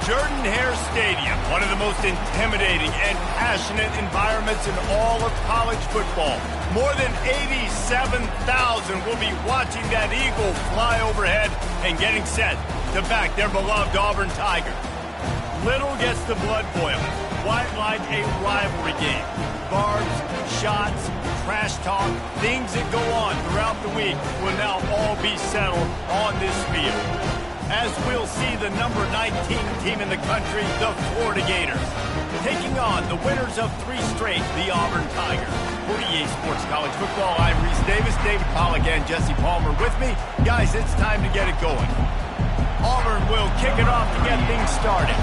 Jordan-Hare Stadium, one of the most intimidating and passionate environments in all of college football. More than 87,000 will be watching that eagle fly overhead and getting set to back their beloved Auburn Tigers. Little gets the blood boiling, quite like a rivalry game. Barbs, shots, trash talk, things that go on throughout the week will now all be settled on this field. As we'll see the number 19 team in the country, the Florida Gators, taking on the winners of 3 straight, the Auburn Tigers. For EA Sports College Football, I'm Reese Davis, David Pollack, and Jesse Palmer with me. Guys, it's time to get it going. Auburn will kick it off to get things started.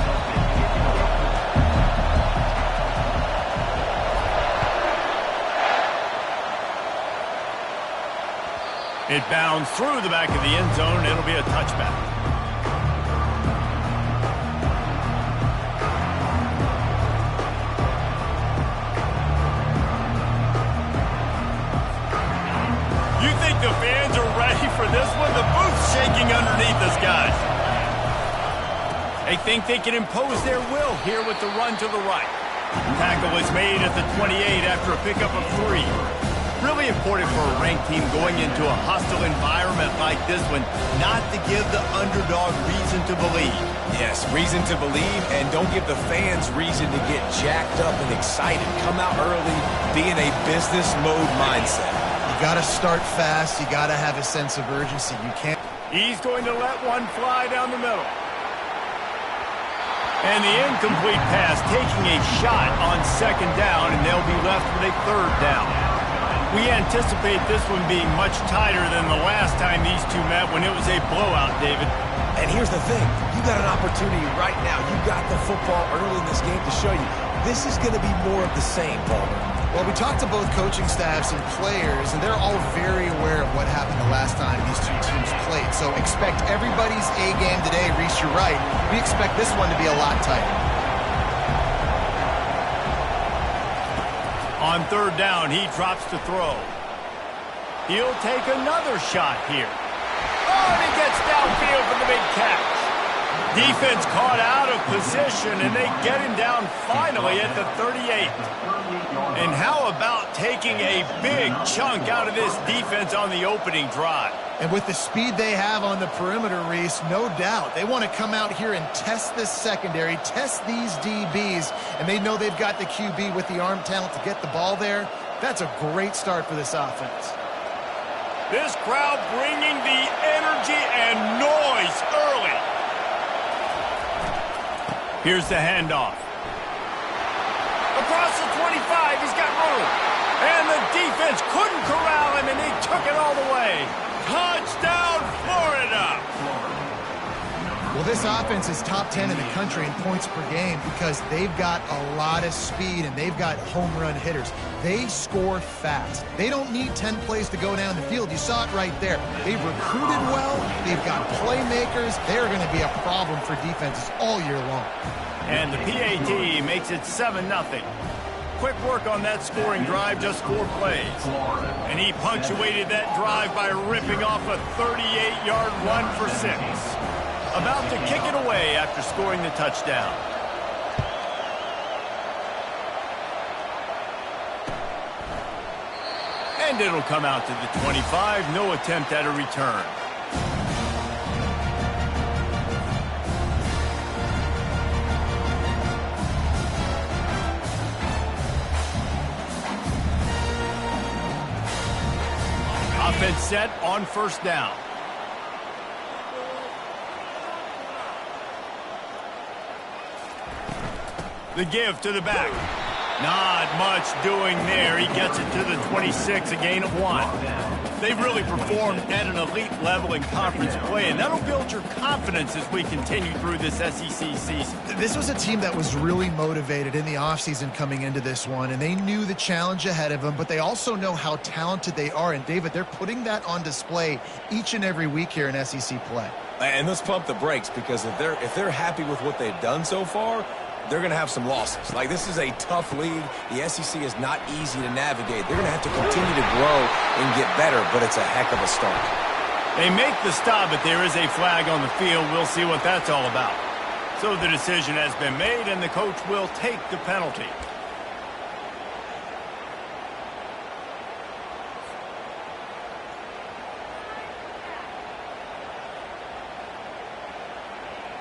It bounds through the back of the end zone. It'll be a touchback. The fans are ready for this one. The booth's shaking underneath us, guys. They think they can impose their will here with the run to the right. Tackle is made at the 28 after a pickup of 3. Really important for a ranked team going into a hostile environment like this one, not to give the underdog reason to believe. Yes, reason to believe, and don't give the fans reason to get jacked up and excited. Come out early, be in a business mode mindset. You got to start fast. You got to have a sense of urgency. You can't. He's going to let one fly down the middle. And the incomplete pass taking a shot on 2nd down, and they'll be left with a 3rd down. We anticipate this one being much tighter than the last time these two met when it was a blowout, David. And here's the thing. You got an opportunity right now. You got the football early in this game to show you. This is going to be more of the same, Palmer. Well, we talked to both coaching staffs and players, and they're all very aware of what happened the last time these two teams played. So expect everybody's A game today. Reese, you're right. We expect this one to be a lot tighter. On 3rd down, he drops to throw. He'll take another shot here. Oh, and he gets downfield for the big catch. Defense caught out of position, and they get him down finally at the 38. And how about taking a big chunk out of this defense on the opening drive? And with the speed they have on the perimeter, Reese, no doubt, they want to come out here and test this secondary, test these DBs, and they know they've got the QB with the arm talent to get the ball there. That's a great start for this offense. This crowd bringing the energy and noise early. Here's the handoff. Across the 25, he's got room. And the defense couldn't corral him, and he took it all the way. Touchdown, Florida! Well, this offense is top 10 in the country in points per game because they've got a lot of speed and they've got home run hitters. They score fast. They don't need 10 plays to go down the field. You saw it right there. They've recruited well. They've got playmakers. They're going to be a problem for defenses all year long. And the PAT makes it 7-0. Quick work on that scoring drive, just 4 plays. And he punctuated that drive by ripping off a 38-yard run for 6. About to kick it away after scoring the touchdown. And it'll come out to the 25. No attempt at a return. Offense set on 1st down. The give to the back. Not much doing there. He gets it to the 26, a gain of 1. They've really performed at an elite level in conference play, and that'll build your confidence as we continue through this SEC season. This was a team that was really motivated in the offseason coming into this one, and they knew the challenge ahead of them, but they also know how talented they are. And, David, they're putting that on display each and every week here in SEC play. And let's pump the brakes, because if they're happy with what they've done so far, they're going to have some losses. Like, this is a tough league. The SEC is not easy to navigate. They're going to have to continue to grow and get better, but it's a heck of a start. They make the stop, but there is a flag on the field. We'll see what that's all about. So the decision has been made, and the coach will take the penalty.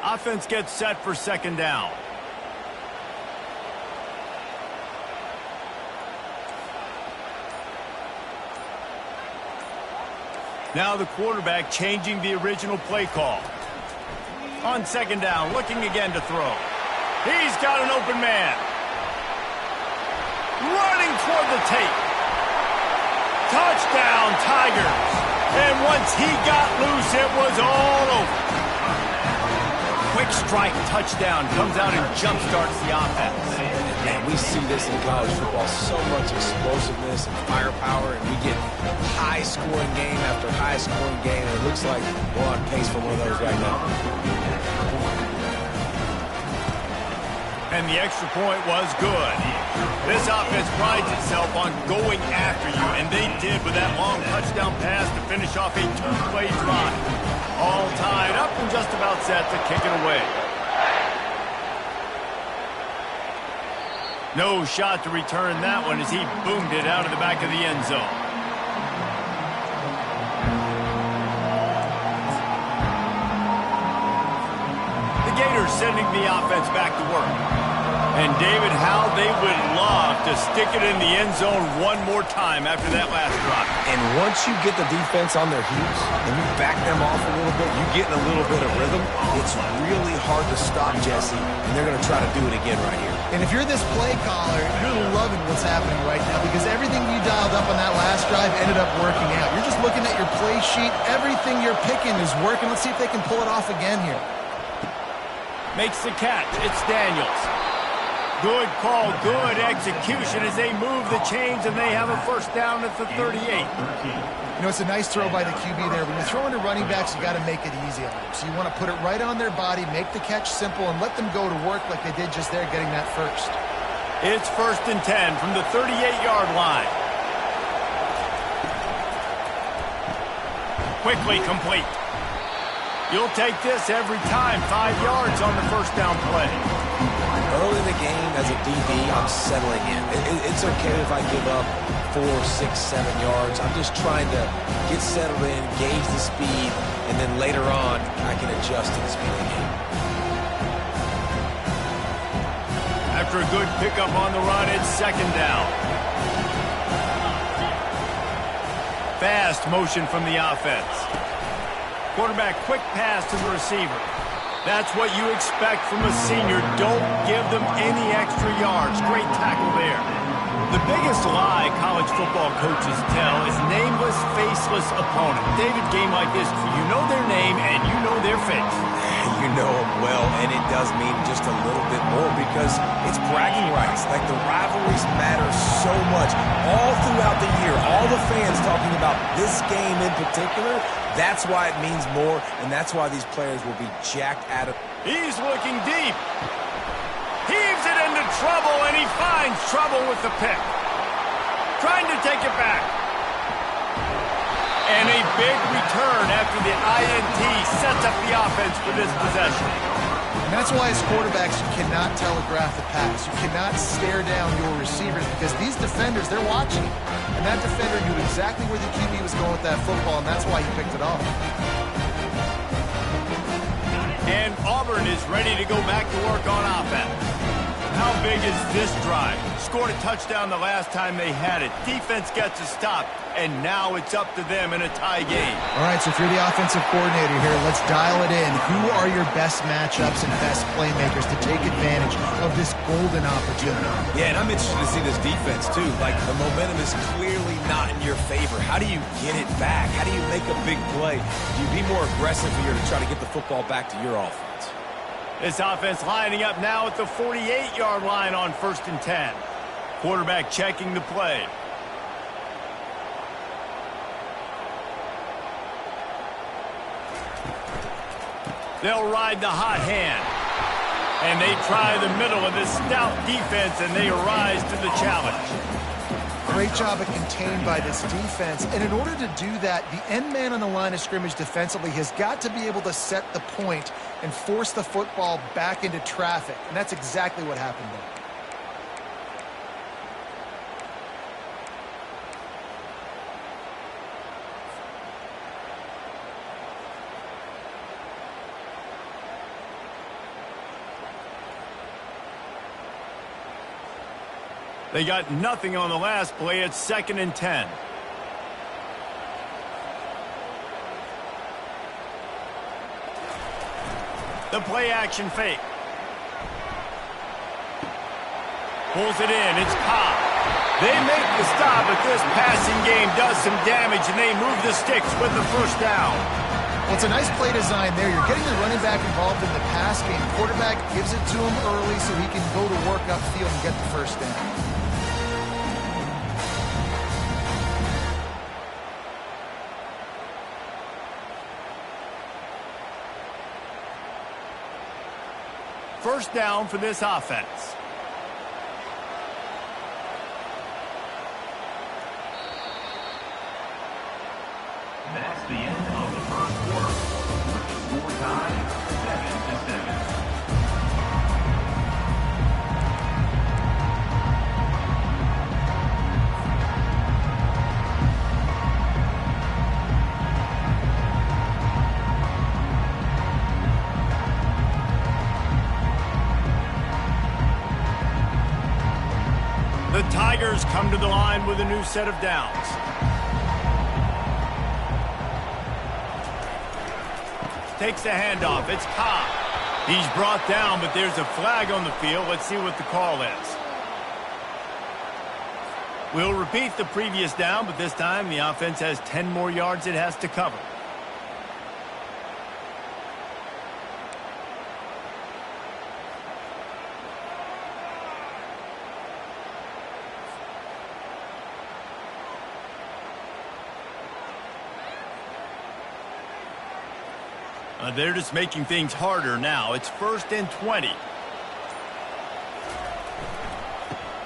Offense gets set for second down. Now the quarterback changing the original play call. On second down, looking again to throw. He's got an open man. Running toward the tape. Touchdown, Tigers. And once he got loose, it was all over. Quick strike touchdown comes out and jump-starts the offense. Man, we see this in college football, so much explosiveness and firepower, and we get high-scoring game after high-scoring game, and it looks like we're on pace for one of those right now. And the extra point was good. This offense prides itself on going after you, and they did with that long touchdown pass to finish off a two-play drive. All tied up and just about set to kick it away. No shot to return that one as he boomed it out of the back of the end zone. The Gators sending the offense back to work. And David, how they would love to stick it in the end zone one more time after that last drive. And once you get the defense on their heels and you back them off a little bit, you get in a little bit of rhythm, it's really hard to stop Jesse, and they're going to try to do it again right here. And if you're this play caller, you're loving what's happening right now because everything you dialed up on that last drive ended up working out. You're just looking at your play sheet. Everything you're picking is working. Let's see if they can pull it off again here. Makes the catch. It's Daniels. Good call, good execution as they move the chains and they have a first down at the 38. You know, it's a nice throw by the QB there. When you're throwing to running backs, you got to make it easy on them. So you want to put it right on their body, make the catch simple, and let them go to work like they did just there, getting that first. It's 1st and 10 from the 38-yard line. Quickly complete. You'll take this every time. 5 yards on the first down play. Early in the game, as a DB, I'm settling in. It's okay if I give up 4, 6, 7 yards. I'm just trying to get settled in, gauge the speed, and then later on, I can adjust to the speed of the game. After a good pickup on the run, it's second down. Fast motion from the offense. Quarterback quick pass to the receiver. That's what you expect from a senior. Don't give them any extra yards. Great tackle there. The biggest lie college football coaches tell is nameless, faceless opponent. David, game like this, you know their name and you know their face. You know them well, and it does mean just a little bit more because it's bragging rights. Like, the rivalries matter so much. All throughout the year, all the fans talking about this game in particular, that's why it means more, and that's why these players will be jacked out of. He's looking deep. Heaves it into trouble, and he finds trouble with the pick. Trying to take it back. And a big return after the INT sets up the offense for this possession. And that's why as quarterbacks, you cannot telegraph the pass. You cannot stare down your receivers because these defenders, they're watching. And that defender knew exactly where the QB was going with that football, and that's why he picked it off. And Auburn is ready to go back to work on offense. How big is this drive? Scored a touchdown the last time they had it. Defense gets a stop, and now it's up to them in a tie game. All right, so if you're the offensive coordinator here, let's dial it in. Who are your best matchups and best playmakers to take advantage of this golden opportunity? Yeah, and I'm interested to see this defense, too. Like, the momentum is clearly not in your favor. How do you get it back? How do you make a big play? Do you be more aggressive here to try to get the football back to your offense? This offense lining up now at the 48-yard line on 1st and 10. Quarterback checking the play. They'll ride the hot hand. And they try the middle of this stout defense, and they rise to the challenge. great job of contained by this defense. And in order to do that, the end man on the line of scrimmage defensively has got to be able to set the point and force the football back into traffic. And that's exactly what happened there. They got nothing on the last play. It's 2nd and 10. The play action fake. Pulls it in. It's Cobb. They make the stop, but this passing game does some damage, and they move the sticks with the first down. Well, it's a nice play design there. You're getting the running back involved in the pass game. Quarterback gives it to him early so he can go to work upfield and get the first down. First down for this offense. That's the end of the first quarter. With the score tied 7-7. The Tigers come to the line with a new set of downs. Takes the handoff. It's Cobb. He's brought down, but there's a flag on the field. Let's see what the call is. We'll repeat the previous down, but this time the offense has 10 more yards it has to cover. They're just making things harder now. It's 1st and 20.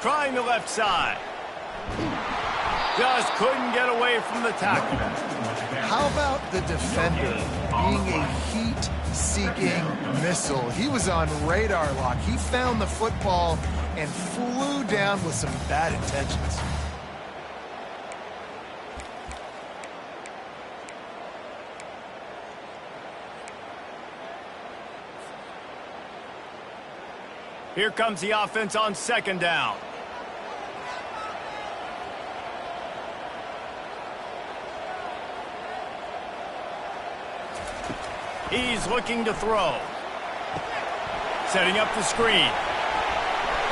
Trying the left side. Just couldn't get away from the tackle. How about the defender being a heat-seeking missile? He was on radar lock. He found the football and flew down with some bad intentions. Here comes the offense on 2nd down. He's looking to throw. Setting up the screen.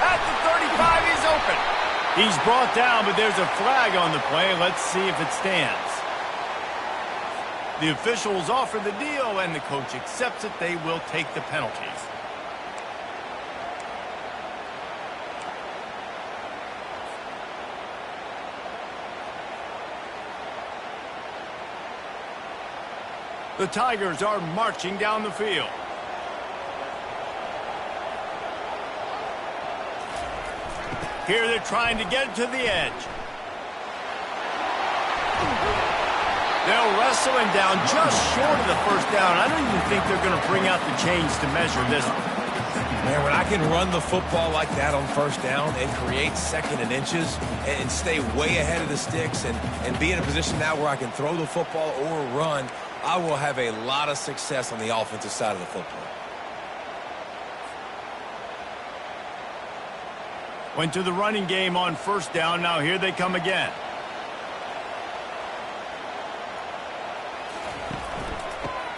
At the 35, he's open. He's brought down, but there's a flag on the play. Let's see if it stands. The officials offer the deal, and the coach accepts it. They will take the penalties. The Tigers are marching down the field. Here they're trying to get to the edge. They'll wrestle him down just short of the first down. I don't even think they're going to bring out the chains to measure this one. Man, when I can run the football like that on 1st down and create 2nd and inches and stay way ahead of the sticks and be in a position now where I can throw the football or run, I will have a lot of success on the offensive side of the football. Went to the running game on 1st down. Now here they come again.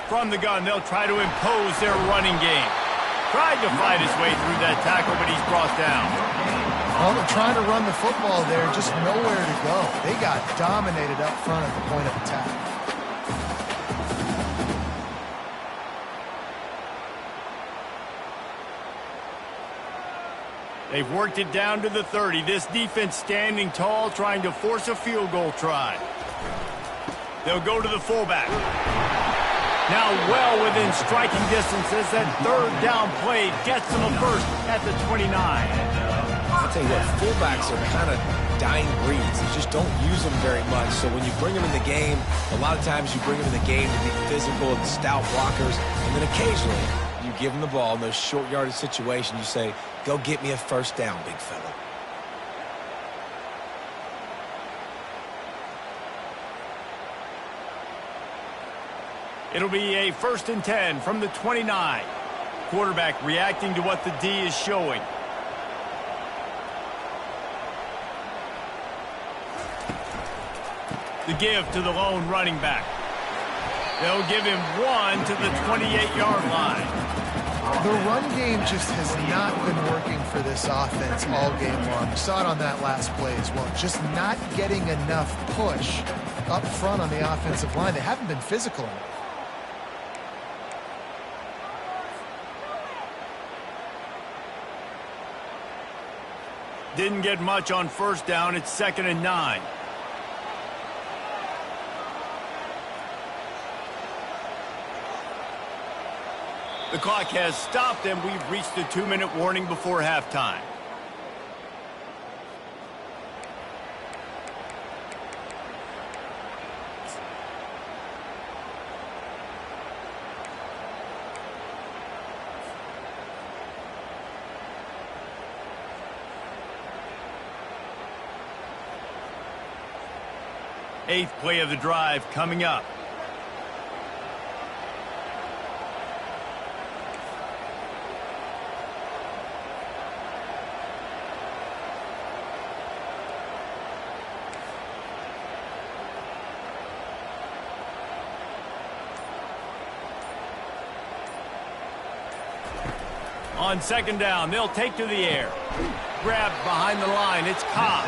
From the gun, they'll try to impose their running game. Tried to fight his way through that tackle, but he's brought down. Well, they're trying to run the football there, just nowhere to go. They got dominated up front at the point of attack. They've worked it down to the 30. This defense standing tall, trying to force a field goal try. They'll go to the fullback. Now well within striking distance as that 3rd down play gets them a first at the 29. I'll tell you what, fullbacks are kind of dying breeds. They just don't use them very much. So when you bring them in the game, a lot of times you bring them in the game to be physical and stout blockers, and then occasionally you give them the ball in those short yardage situations. You say, go get me a first down, big fella. It'll be a 1st and 10 from the 29. Quarterback reacting to what the D is showing. The give to the lone running back. They'll give him 1 to the 28-yard line. The run game just has not been working for this offense all game long. You saw it on that last play as well. Just not getting enough push up front on the offensive line. They haven't been physical enough. Didn't get much on first down. It's 2nd and 9. The clock has stopped, and we've reached the 2-minute warning before halftime. Eighth play of the drive coming up. On 2nd down, they'll take to the air. Grabbed behind the line, it's Cobb.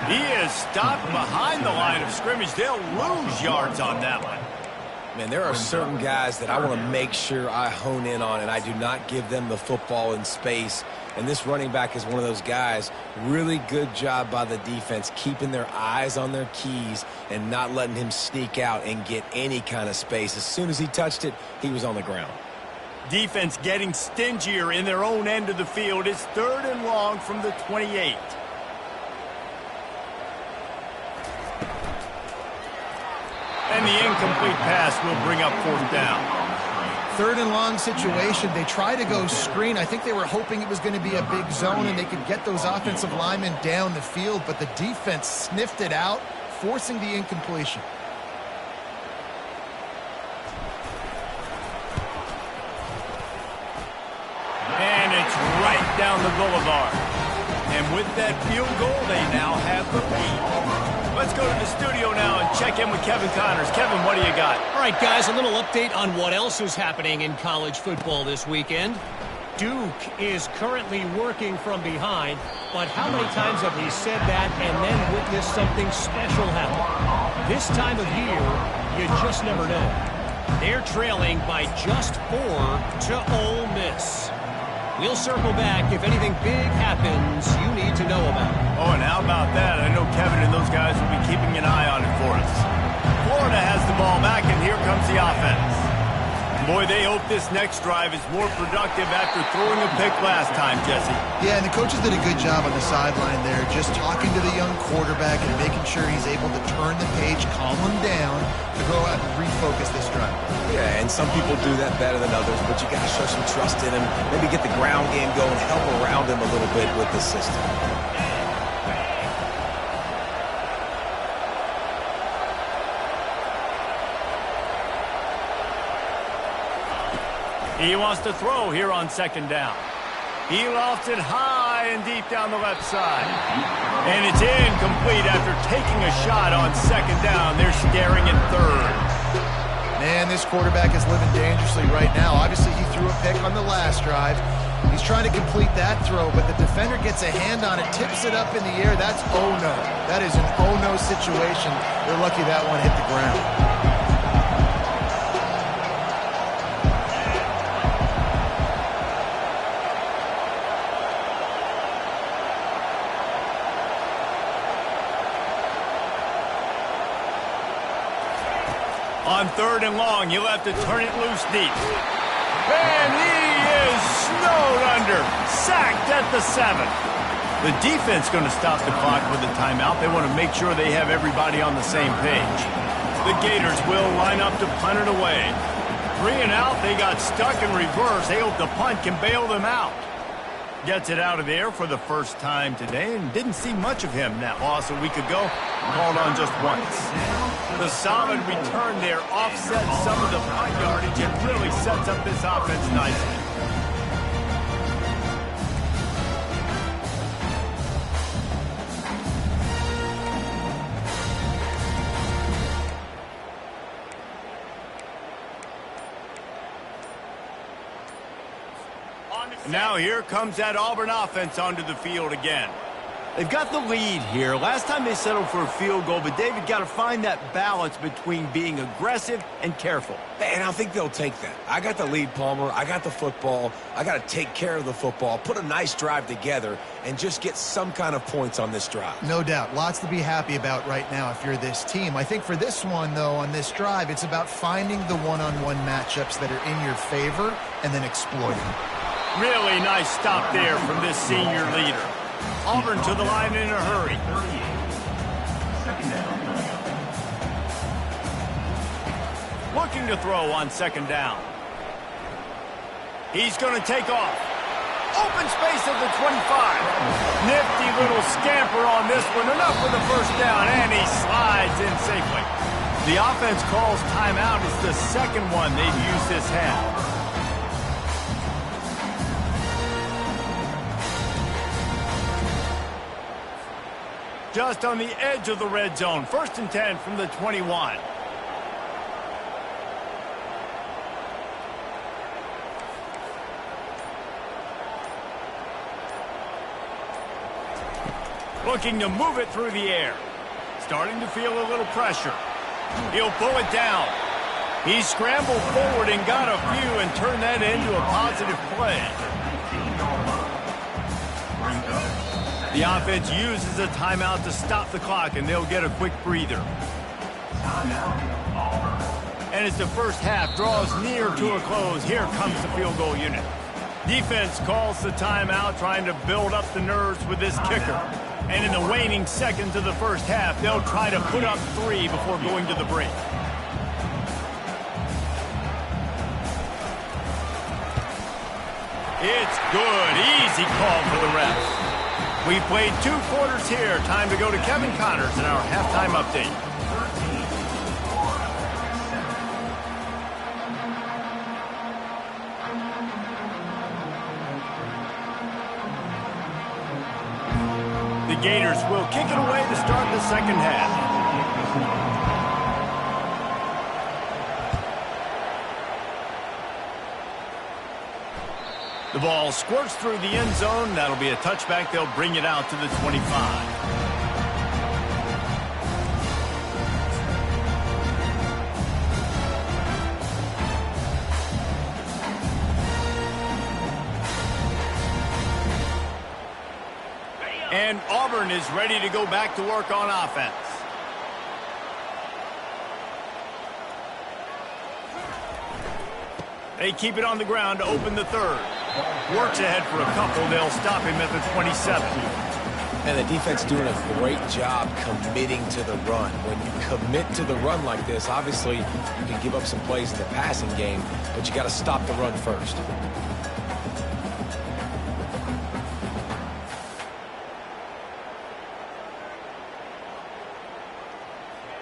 He is stopped behind the line of scrimmage. They'll lose yards on that one. Man, there are certain guys that I want to make sure I hone in on, and I do not give them the football in space. And this running back is one of those guys. Really good job by the defense, keeping their eyes on their keys and not letting him sneak out and get any kind of space. As soon as he touched it, he was on the ground. Defense getting stingier in their own end of the field. It's 3rd and long from the 28. And the incomplete pass will bring up 4th down. 3rd and long situation. They try to go screen. I think they were hoping it was going to be a big zone and they could get those offensive linemen down the field, but the defense sniffed it out, forcing the incompletion. And it's right down the boulevard. And with that field goal, they now have the lead. Let's go to the studio now and check in with Kevin Connors. Kevin, what do you got? All right, guys, a little update on what else is happening in college football this weekend. Duke is currently working from behind, but how many times have we said that and then witnessed something special happen? This time of year, you just never know. They're trailing by just 4 to Ole Miss. We'll circle back if anything big happens you need to know about. Oh, and how about that? I know Kevin and those guys will be keeping an eye on it for us. Florida has the ball back, and here comes the offense. Boy, they hope this next drive is more productive after throwing a pick last time, Jesse. Yeah, and the coaches did a good job on the sideline there, just talking to the young quarterback and making sure he's able to turn the page, calm him down, to go out and refocus this drive. Yeah, and some people do that better than others, but you got to show some trust in him, maybe get the ground game going, help around him a little bit with the system. He wants to throw here on 2nd down. He lofts it high and deep down the left side. And it's incomplete after taking a shot on 2nd down. They're staring at 3rd. Man, this quarterback is living dangerously right now. Obviously, he threw a pick on the last drive. He's trying to complete that throw, but the defender gets a hand on it, tips it up in the air. That's oh-no. That is an oh-no situation. They're lucky that one hit the ground. On 3rd and long, you'll have to turn it loose deep. And he is snowed under, sacked at the 7. The defense going to stop the clock with a timeout. They want to make sure they have everybody on the same page. The Gators will line up to punt it away. 3 and out. They got stuck in reverse. They hope the punt can bail them out. Gets it out of the air for the first time today and didn't see much of him. That loss a week ago, called on just once. The solid return there offsets some of the punt yardage and really sets up this offense nicely. Now here comes that Auburn offense onto the field again. They've got the lead here. Last time they settled for a field goal, but David got to find that balance between being aggressive and careful. And I think they'll take that. I got the lead, Palmer. I got the football. I got to take care of the football, put a nice drive together, and just get some kind of points on this drive. No doubt. Lots to be happy about right now if you're this team. I think for this one, though, on this drive, it's about finding the one-on-one matchups that are in your favor and then exploiting them. Really nice stop there from this senior leader. Auburn to the line in a hurry. Looking to throw on second down. He's going to take off. Open space at the 25. Nifty little scamper on this one. Enough for the first down, and he slides in safely. The offense calls timeout. It's the second one they've used this half. Just on the edge of the red zone. 1st and 10 from the 21. Looking to move it through the air. Starting to feel a little pressure. He'll pull it down. He scrambled forward and got a few and turned that into a positive play. The offense uses a timeout to stop the clock, and they'll get a quick breather. And as the first half draws near to a close, here comes the field goal unit. Defense calls the timeout, trying to build up the nerves with this kicker. And in the waning seconds of the first half, they'll try to put up 3 before going to the break. It's good. Easy call for the refs. We've played 2 quarters here. Time to go to Kevin Connors in our halftime update. The Gators will kick it away to start the second half. The ball squirts through the end zone. That'll be a touchback. They'll bring it out to the 25. And Auburn is ready to go back to work on offense. They keep it on the ground to open the third. Works ahead for a couple. They'll stop him at the 27. And the defense doing a great job committing to the run. When you commit to the run like this, obviously you can give up some plays in the passing game, but you got to stop the run first.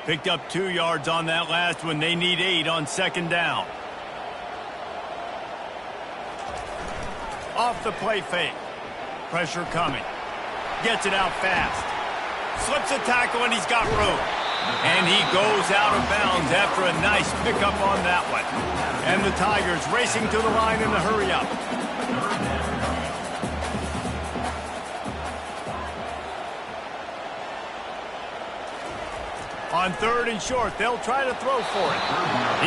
Picked up 2 yards on that last one. They need 8 on second down. Off the play fake. Pressure coming. Gets it out fast. Slips a tackle, and he's got room. And he goes out of bounds after a nice pickup on that one. And the Tigers racing to the line in the hurry-up. On 3rd and short, they'll try to throw for it.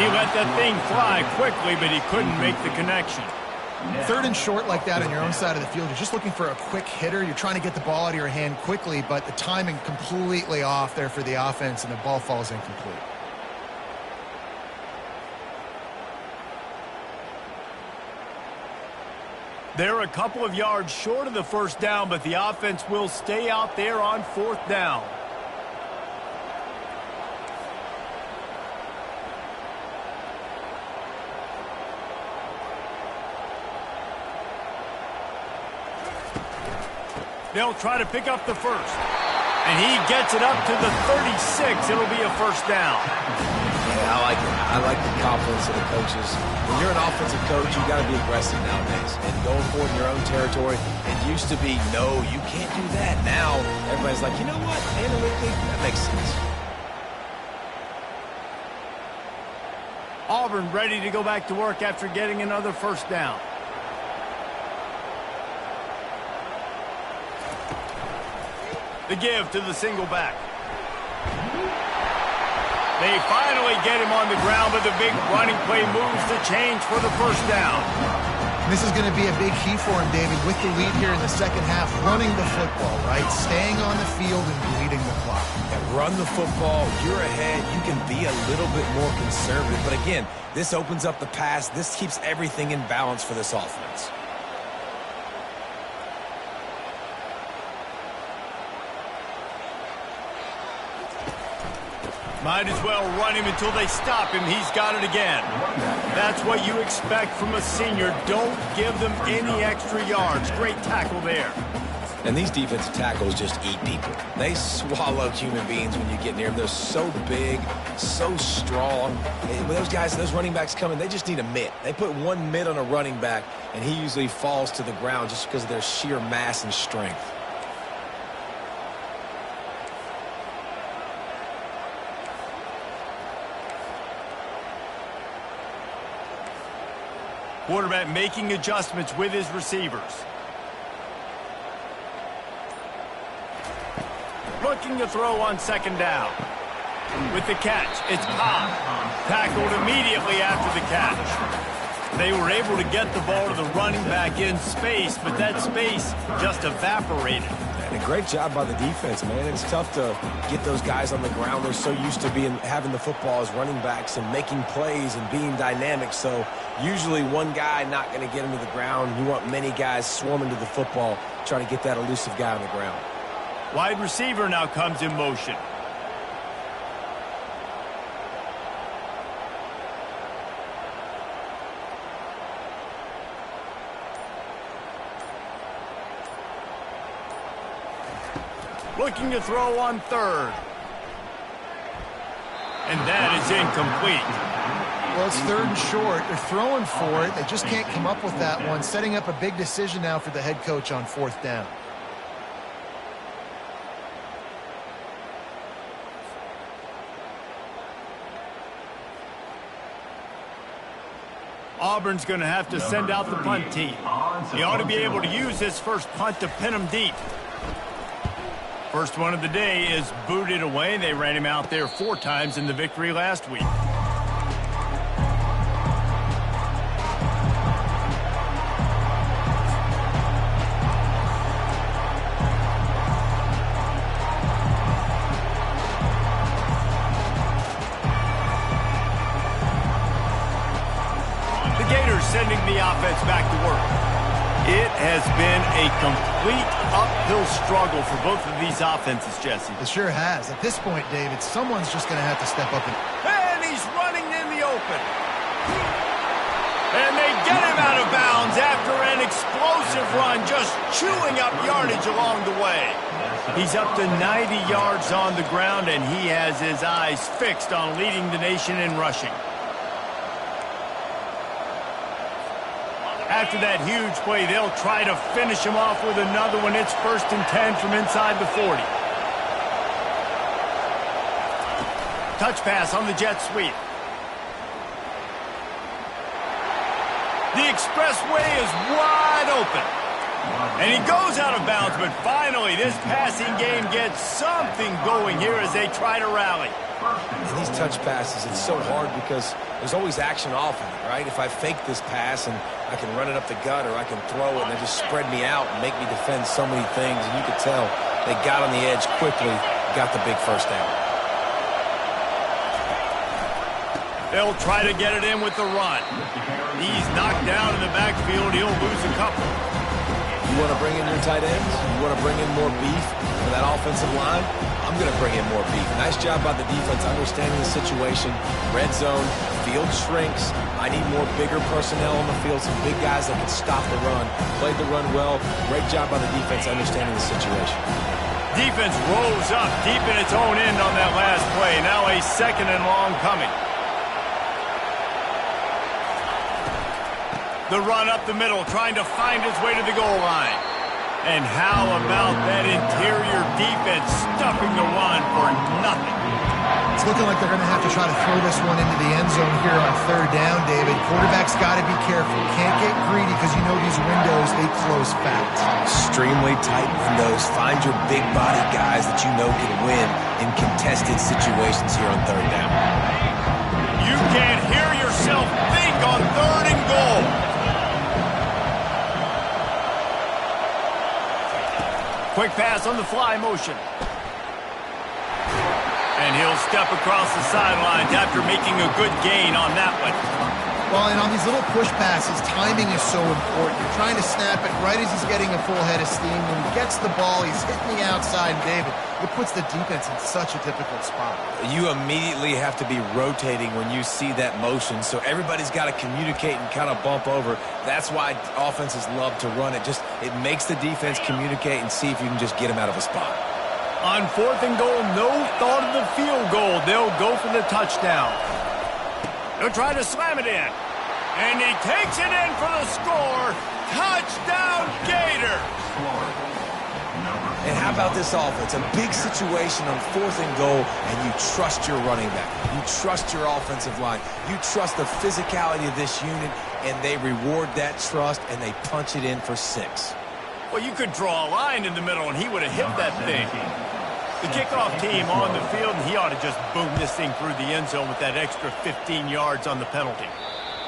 He let that thing fly quickly, but he couldn't make the connection. 3rd and short like that on your own side of the field, you're just looking for a quick hitter. You're trying to get the ball out of your hand quickly, but the timing completely off there for the offense, and the ball falls incomplete. They're a couple of yards short of the first down, but the offense will stay out there on fourth down. They'll try to pick up the first. And he gets it up to the 36. It'll be a first down. Yeah, I like it. I like the confidence of the coaches. When you're an offensive coach, you got to be aggressive nowadays. And going forward in your own territory, it used to be, no, you can't do that. Now, everybody's like, you know what? Analytically, that makes sense. Auburn ready to go back to work after getting another first down. The give to the single back. They finally get him on the ground, but the big running play moves the change for the first down. This is going to be a big key for him, David, with the lead here in the second half, running the football, right? Staying on the field and bleeding the clock. And run the football, you're ahead, you can be a little bit more conservative. But again, this opens up the pass. This keeps everything in balance for this offense. Might as well run him until they stop him. He's got it again. That's what you expect from a senior. Don't give them any extra yards. Great tackle there. And these defensive tackles just eat people. They swallow human beings when you get near them. They're so big, so strong. And when those guys, those running backs come in, they just need a mitt. They put one mitt on a running back, and he usually falls to the ground just because of their sheer mass and strength. Quarterback making adjustments with his receivers. Looking to throw on second down. With the catch, it's Cobb. Tackled immediately after the catch. They were able to get the ball to the running back in space, but that space just evaporated. And a great job by the defense, man. It's tough to get those guys on the ground. They're so used to having the football as running backs and making plays and being dynamic. So usually one guy not going to get him to the ground. You want many guys swarming to the football, trying to get that elusive guy on the ground. Wide receiver now comes in motion. Looking to throw on third. And that is incomplete. Well, it's third and short. They're throwing for it. They just can't come up with that one. Setting up a big decision now for the head coach on fourth down. Auburn's going to have to send out the punt team. He ought to be able to use his first punt to pin him deep. First one of the day is booted away. They ran him out there 4 times in the victory last week. The Gators sending the offense back to work. It has been a complete uphill struggle for both of these offenses, Jesse. It sure has. At this point, David, someone's just going to have to step up. And he's running in the open. And they get him out of bounds after an explosive run, just chewing up yardage along the way. He's up to 90 yards on the ground, and he has his eyes fixed on leading the nation in rushing. After that huge play, they'll try to finish him off with another one. It's 1st and 10 from inside the 40. Touch pass on the jet sweep. The expressway is wide open. And he goes out of bounds, but finally this passing game gets something going here as they try to rally. And these touch passes, it's so hard because there's always action off of it, right? If I fake this pass and I can run it up the gut or I can throw it and they just spread me out and make me defend so many things, and you could tell they got on the edge quickly, got the big first down. They'll try to get it in with the run. He's knocked down in the backfield. He'll lose a couple. You want to bring in your tight ends? You want to bring in more beef for that offensive line? I'm going to bring in more beef. Nice job by the defense understanding the situation. Red zone, field shrinks. I need more bigger personnel on the field, some big guys that can stop the run. Played the run well. Great job by the defense understanding the situation. Defense rolls up deep in its own end on that last play. Now a 2nd and long coming. The run up the middle, trying to find its way to the goal line. And how about that interior defense stuffing the run for nothing? It's looking like they're going to have to try to throw this one into the end zone here on 3rd down, David. Quarterback's got to be careful. Can't get greedy because you know these windows, they close fast. Extremely tight windows. Find your big body guys that you know can win in contested situations here on 3rd down. You can't hear yourself think on 3rd and goal. Quick pass on the fly motion. And he'll step across the sidelines after making a good gain on that one. Well, and on these little push passes, timing is so important. You're trying to snap it right as he's getting a full head of steam. When he gets the ball, he's hitting the outside, David. It puts the defense in such a difficult spot. You immediately have to be rotating when you see that motion, so everybody's got to communicate and kind of bump over. That's why offenses love to run it. It makes the defense communicate and see if you can just get them out of a spot. On 4th and goal, no thought of the field goal. They'll go for the touchdown. They'll try to slam it in. And he takes it in for the score. Touchdown, Gators! And how about this offense? A big situation on 4th and goal, and you trust your running back. You trust your offensive line. You trust the physicality of this unit, and they reward that trust, and they punch it in for 6. Well, you could draw a line in the middle, and he would have hit that thing. The kickoff team on the field, and he ought to just boom this thing through the end zone with that extra 15 yards on the penalty.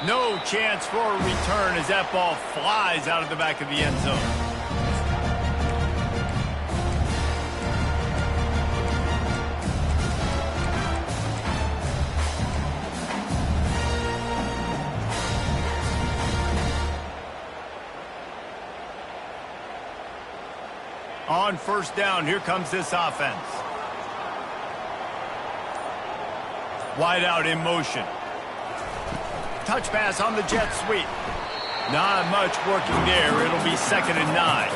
No chance for a return as that ball flies out of the back of the end zone. On 1st down, here comes this offense. Wide out in motion. Touch pass on the jet sweep. Not much working there. It'll be 2nd and 9.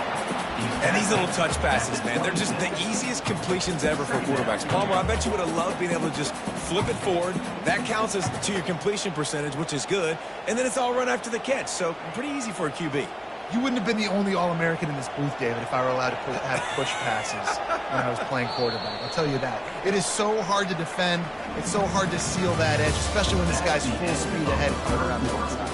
And these little touch passes, man, they're just the easiest completions ever for quarterbacks. Palmer, I bet you would have loved being able to just flip it forward. That counts as to your completion percentage, which is good. And then it's all run after the catch. So pretty easy for a QB. You wouldn't have been the only All-American in this booth, David, if I were allowed to have push passes when I was playing quarterback. I'll tell you that. It is so hard to defend. It's so hard to seal that edge, especially when this guy's full speed ahead and coming around the inside.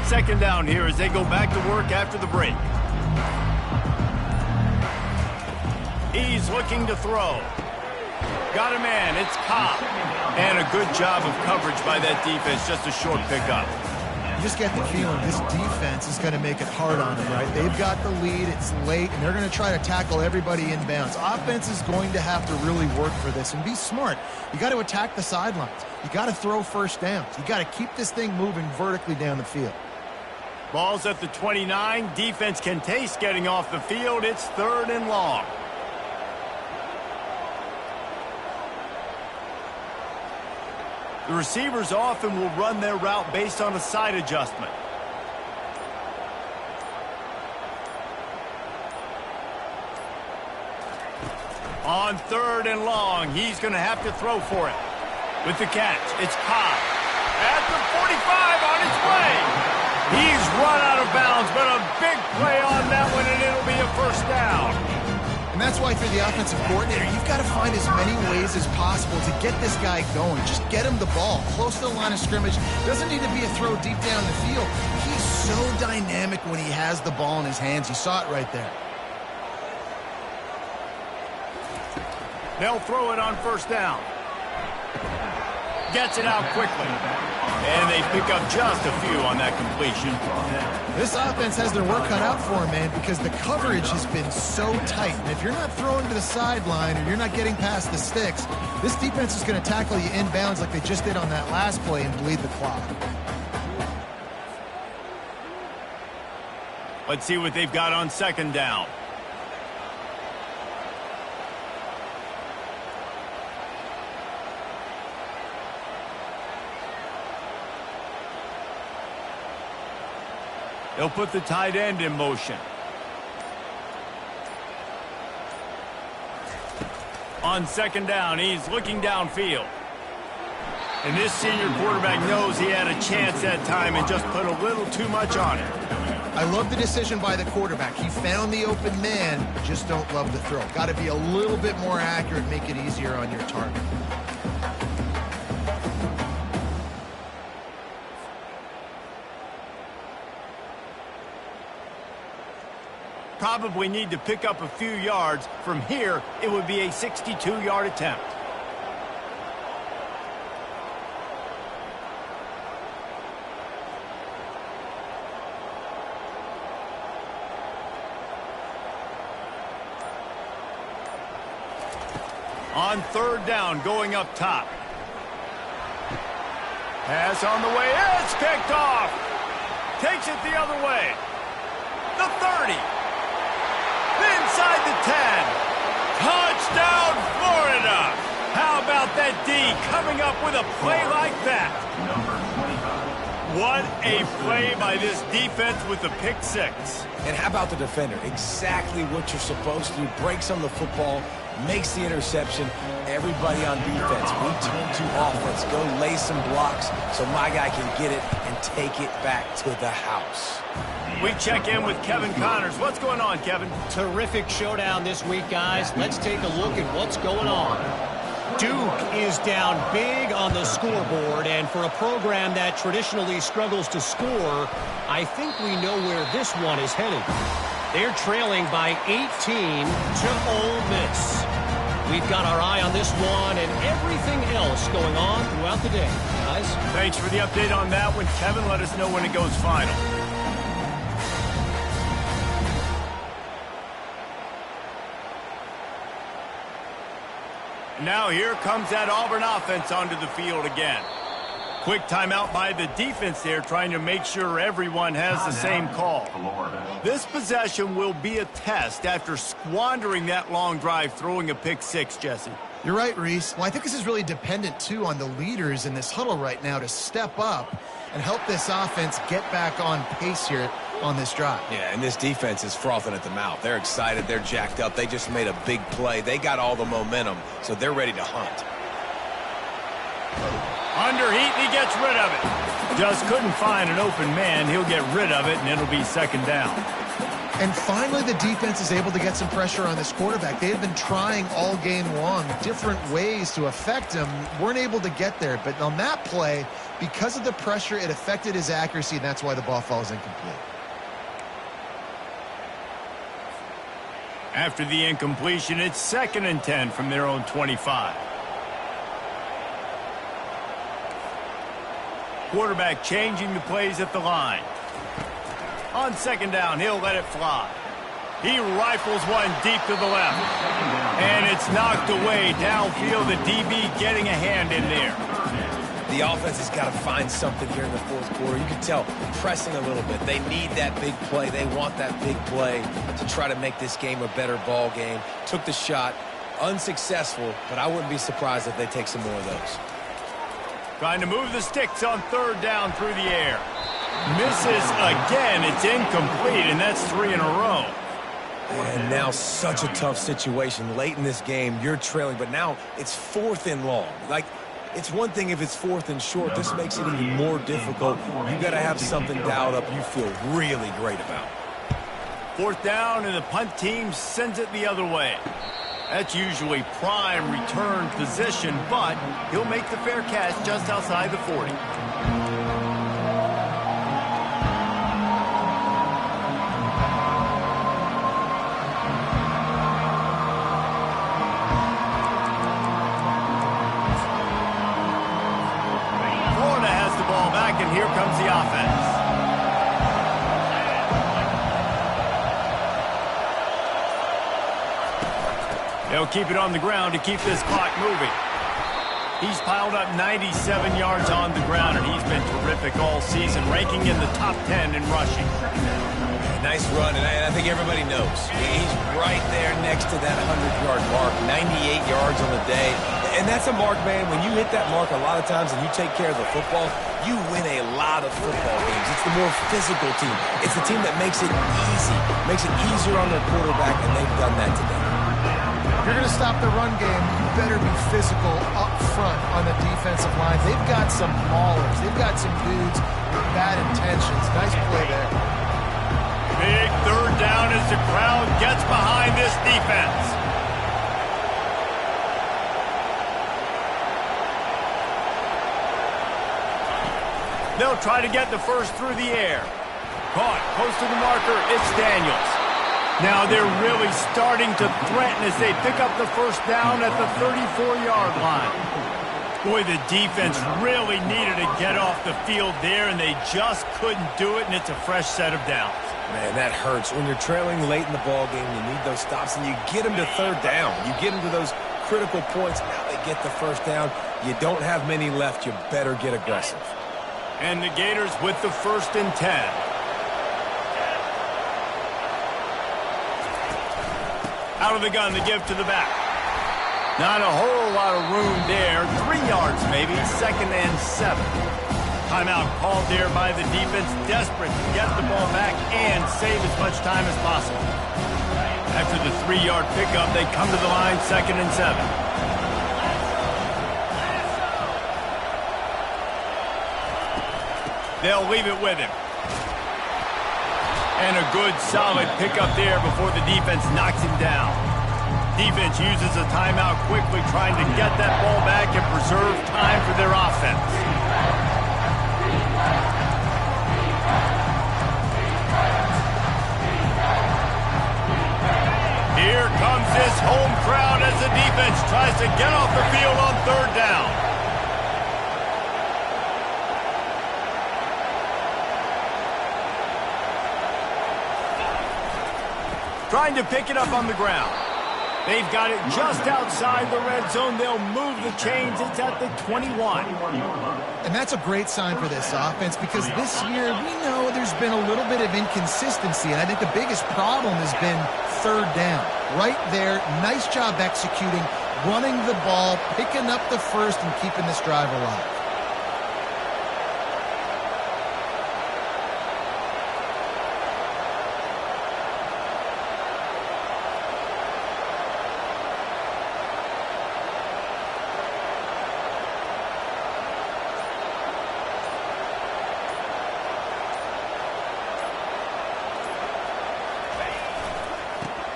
Second down here as they go back to work after the break. He's looking to throw. Got a man. It's Cobb. And a good job of coverage by that defense. Just a short pickup. You just get the feeling this defense is going to make it hard on them, right? They've got the lead. It's late, and they're going to try to tackle everybody inbounds. Offense is going to have to really work for this and be smart. You got to attack the sidelines. You got to throw 1st downs. You got to keep this thing moving vertically down the field. Ball's at the 29. Defense can taste getting off the field. It's 3rd and long. The receivers often will run their route based on a side adjustment. On 3rd and long, he's going to have to throw for it. With the catch, it's Cobb. At the 45 on his way. He's run out of bounds, but a big play on that one, and it'll be a 1st down. And that's why for the offensive coordinator, you've got to find as many ways as possible to get this guy going. Just get him the ball close to the line of scrimmage. Doesn't need to be a throw deep down the field. He's so dynamic when he has the ball in his hands. You saw it right there. They'll throw it on first down. Gets it out quickly. And they pick up just a few on that completion. This offense has their work cut out for them, man, because the coverage has been so tight. And if you're not throwing to the sideline or you're not getting past the sticks, this defense is going to tackle you inbounds like they just did on that last play and bleed the clock. Let's see what they've got on second down. They'll put the tight end in motion. On second down, he's looking downfield. And this senior quarterback knows he had a chance that time and just put a little too much on it. I love the decision by the quarterback. He found the open man, just don't love the throw. Got to be a little bit more accurate, make it easier on your target. Probably need to pick up a few yards. From here, it would be a 62-yard attempt. On third down, going up top. Pass on the way. It's picked off. Takes it the other way. The 30. Inside the 10. Touchdown, Florida. How about that D coming up with a play like that? What a play by this defense with the pick six. And how about the defender? Exactly what you're supposed to do. Breaks on the football, makes the interception. Everybody on defense, we turn to offense. Go lay some blocks so my guy can get it and take it back to the house. We check in with Kevin Connors. What's going on, Kevin? Terrific showdown this week, guys. Let's take a look at what's going on. Duke is down big on the scoreboard, and for a program that traditionally struggles to score, I think we know where this one is headed. They're trailing by 18 to Ole Miss. We've got our eye on this one and everything else going on throughout the day, guys. Thanks for the update on that one, Kevin. Let us know when it goes final. Now here comes that Auburn offense onto the field again. Quick timeout by the defense there, trying to make sure everyone has the same call. This possession will be a test after squandering that long drive, throwing a pick six, Jesse. You're right, Reese. Well, I think this is really dependent, too, on the leaders in this huddle right now to step up and help this offense get back on pace here on this drive. Yeah, and this defense is frothing at the mouth. They're excited. They're jacked up. They just made a big play. They got all the momentum, so they're ready to hunt. Under heat, and he gets rid of it. Just couldn't find an open man. He'll get rid of it, and it'll be second down. And finally, the defense is able to get some pressure on this quarterback. They have been trying all game long different ways to affect him. Weren't able to get there. But on that play, because of the pressure, it affected his accuracy, and that's why the ball falls incomplete. After the incompletion, it's 2nd and 10 from their own 25. Quarterback changing the plays at the line. On second down, he'll let it fly. He rifles one deep to the left. And it's knocked away downfield. The DB getting a hand in there. The offense has got to find something here in the fourth quarter. You can tell pressing a little bit. They need that big play. They want that big play to try to make this game a better ball game. Took the shot. Unsuccessful, but I wouldn't be surprised if they take some more of those. Trying to move the sticks on third down through the air. Misses again. It's incomplete, and that's 3 in a row. And now such a tough situation. Late in this game, you're trailing, but now it's 4th and long. Like, it's one thing if it's 4th and short. This makes it even more difficult. You got to have something dialed up you feel really great about. 4th down, and the punt team sends it the other way. That's usually prime return position, but he'll make the fair catch just outside the 40. offense. They'll keep it on the ground to keep this clock moving. He's piled up 97 yards on the ground, and he's been terrific all season, ranking in the top 10 in rushing. Nice run, and I think everybody knows. He's right there next to that 100-yard mark, 98 yards on the day. And that's a mark, man. When you hit that mark a lot of times and you take care of the football, you win a lot of football games. It's the more physical team. It's the team that makes it easy, makes it easier on their quarterback, and they've done that today. If you're going to stop the run game, you better be physical up front on the defensive line. They've got some maulers. They've got some dudes with bad intentions. Nice play there. Big third down as the crowd gets behind this defense. They'll try to get the first through the air. Caught, close to the marker, it's Daniels. Now they're really starting to threaten as they pick up the first down at the 34-yard line. Boy, the defense really needed to get off the field there, and they just couldn't do it, and it's a fresh set of downs. Man, that hurts. When you're trailing late in the ball game, you need those stops, and you get them to third down. You get them to those critical points. Now they get the first down. You don't have many left. You better get aggressive. And the Gators with the 1st and 10. Out of the gun, the give to the back. Not a whole lot of room there. 3 yards maybe, 2nd and 7. Timeout called there by the defense, desperate to get the ball back and save as much time as possible. After the 3-yard pickup, they come to the line, 2nd and 7. They'll leave it with him. And a good, solid pickup there before the defense knocks him down. Defense uses a timeout quickly, trying to get that ball back and preserve time for their offense. Here comes this home crowd as the defense tries to get off the field on 3rd down. Trying to pick it up on the ground. They've got it just outside the red zone. They'll move the chains. It's at the 21. And that's a great sign for this offense because this year we know there's been a little bit of inconsistency, and I think the biggest problem has been 3rd down. Right there, nice job executing, running the ball, picking up the first, and keeping this drive alive.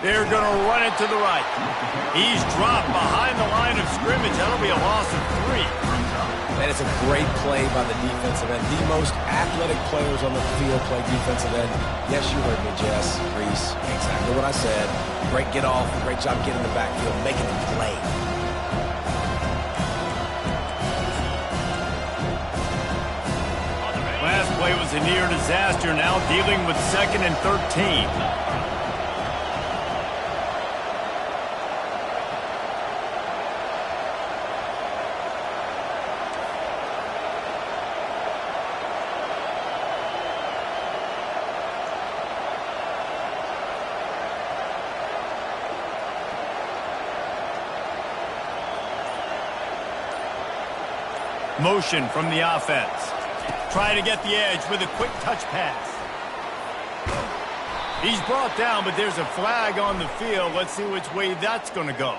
They're going to run it to the right. He's dropped behind the line of scrimmage. That'll be a loss of 3. And it's a great play by the defensive end. The most athletic players on the field play defensive end. Yes, you heard me, Jess, Reese. Exactly what I said. Great get off. Great job getting in the backfield, making them play. Last play was a near disaster. Now dealing with 2nd and 13. Motion from the offense. Try to get the edge with a quick touch pass. He's brought down, but there's a flag on the field. Let's see which way that's going to go.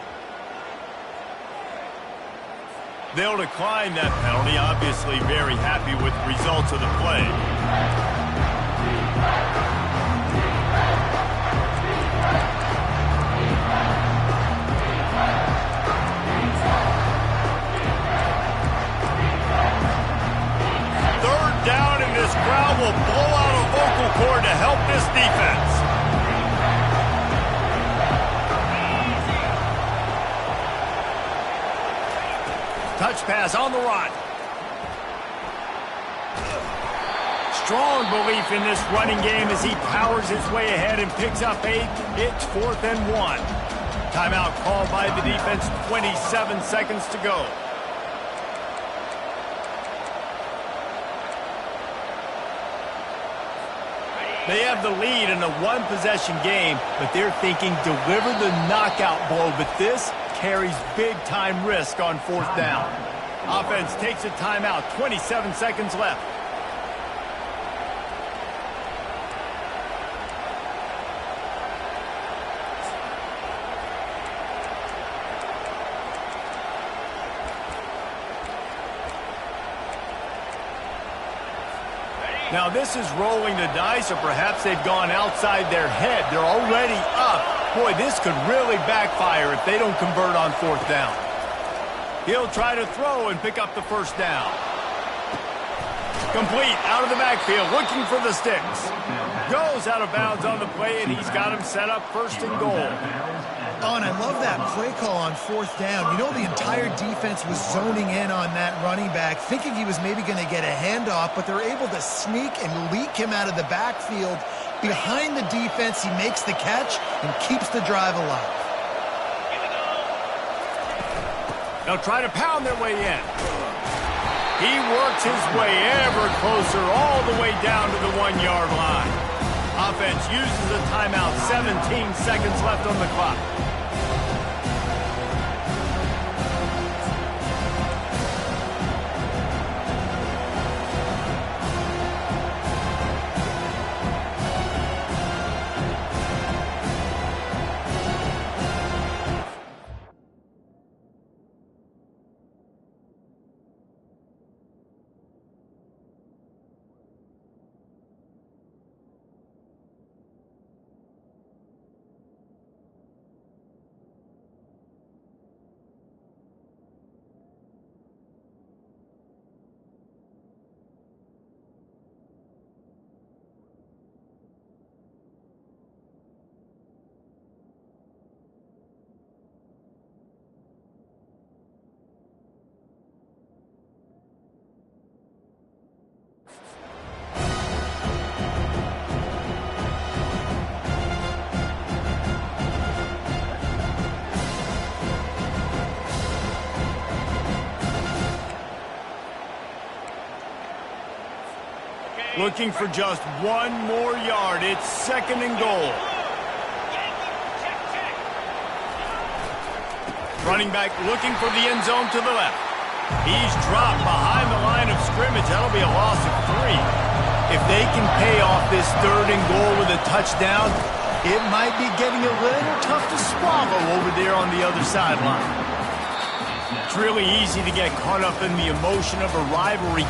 They'll decline that penalty. Obviously very happy with the results of the play. Down, and this crowd will blow out a vocal cord to help this defense. Touch pass on the run. strong belief in this running game as he powers his way ahead and picks up 8. It's 4th and 1. Timeout called by the defense, 27 seconds to go. They have the lead in a one-possession game, but they're thinking deliver the knockout blow, but this carries big-time risk on 4th down. Offense takes a timeout, 27 seconds left. Now this is rolling the dice, or perhaps they've gone outside their head. They're already up. Boy, this could really backfire if they don't convert on 4th down. He'll try to throw and pick up the 1st down. Complete, out of the backfield, looking for the sticks. Goes out of bounds on the play, and he's got him set up 1st and goal. Oh, and I love that play call on 4th down. You know, the entire defense was zoning in on that running back, thinking he was maybe going to get a handoff, but they're able to sneak and leak him out of the backfield. Behind the defense, he makes the catch and keeps the drive alive. They'll try to pound their way in. He works his way ever closer all the way down to the 1-yard line. Offense uses a timeout, 17 seconds left on the clock. Looking for just 1 more yard. It's 2nd and goal. Running back looking for the end zone to the left. He's dropped behind the line of scrimmage. That'll be a loss of 3. If they can pay off this 3rd and goal with a touchdown, it might be getting a little tough to swallow over there on the other sideline. It's really easy to get caught up in the emotion of a rivalry game.